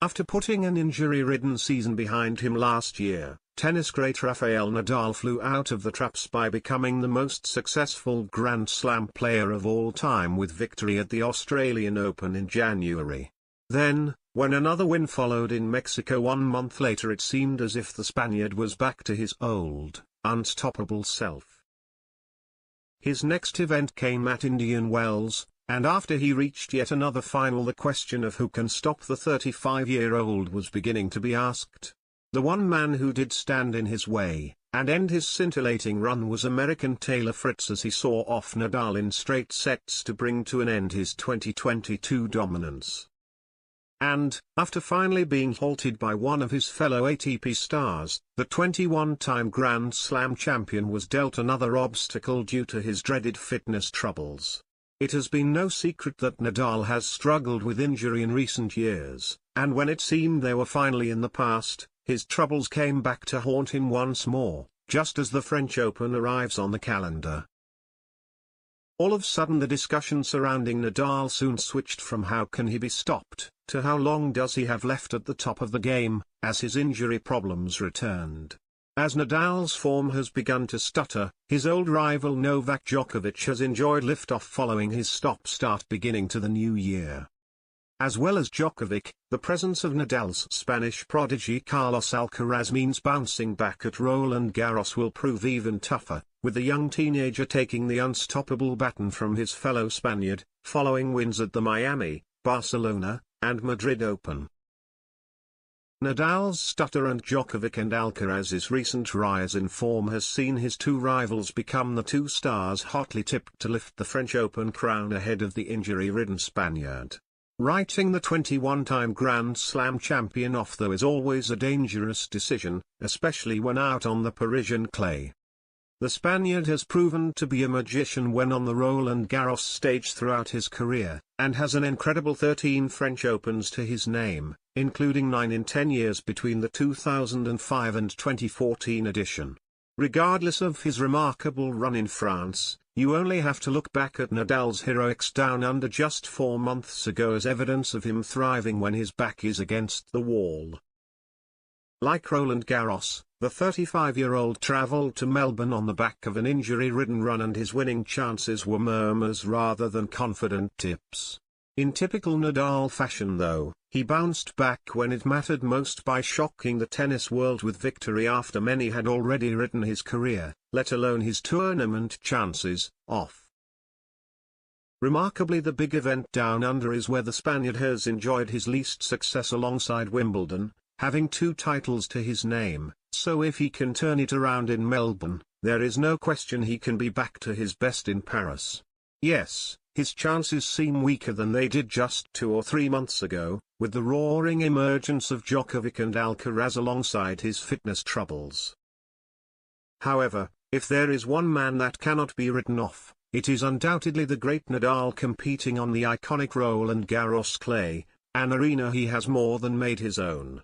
After putting an injury-ridden season behind him last year, tennis great Rafael Nadal flew out of the traps by becoming the most successful Grand Slam player of all time with victory at the Australian Open in January. Then, when another win followed in Mexico 1 month later, it seemed as if the Spaniard was back to his old, unstoppable self. His next event came at Indian Wells, and after he reached yet another final, the question of who can stop the 35-year-old was beginning to be asked. The one man who did stand in his way, and end his scintillating run, was American Taylor Fritz, as he saw off Nadal in straight sets to bring to an end his 2022 dominance. And, after finally being halted by one of his fellow ATP stars, the 21-time Grand Slam champion was dealt another obstacle due to his dreaded fitness troubles. It has been no secret that Nadal has struggled with injury in recent years, and when it seemed they were finally in the past, his troubles came back to haunt him once more, just as the French Open arrives on the calendar. All of a sudden the discussion surrounding Nadal soon switched from how can he be stopped, to how long does he have left at the top of the game, as his injury problems returned. As Nadal's form has begun to stutter, his old rival Novak Djokovic has enjoyed liftoff following his stop-start beginning to the new year. As well as Djokovic, the presence of Nadal's Spanish prodigy Carlos Alcaraz means bouncing back at Roland Garros will prove even tougher, with the young teenager taking the unstoppable baton from his fellow Spaniard, following wins at the Miami, Barcelona, and Madrid Open. Nadal's stutter and Djokovic and Alcaraz's recent rise in form has seen his two rivals become the two stars hotly tipped to lift the French Open crown ahead of the injury-ridden Spaniard. Writing the 21-time Grand Slam champion off, though, is always a dangerous decision, especially when out on the Parisian clay. The Spaniard has proven to be a magician when on the Roland Garros stage throughout his career, and has an incredible 13 French Opens to his name, including 9 in 10 years between the 2005 and 2014 edition. Regardless of his remarkable run in France, you only have to look back at Nadal's heroics down under just 4 months ago as evidence of him thriving when his back is against the wall. Like Roland Garros, the 35-year-old travelled to Melbourne on the back of an injury-ridden run, and his winning chances were murmurs rather than confident tips. In typical Nadal fashion, though, he bounced back when it mattered most by shocking the tennis world with victory after many had already written his career, let alone his tournament chances, off. Remarkably, the big event down under is where the Spaniard has enjoyed his least success alongside Wimbledon, having 2 titles to his name, so if he can turn it around in Melbourne, there is no question he can be back to his best in Paris. Yes, his chances seem weaker than they did just 2 or 3 months ago, with the roaring emergence of Djokovic and Alcaraz alongside his fitness troubles. However, if there is one man that cannot be written off, it is undoubtedly the great Nadal, competing on the iconic Roland Garros clay, an arena he has more than made his own.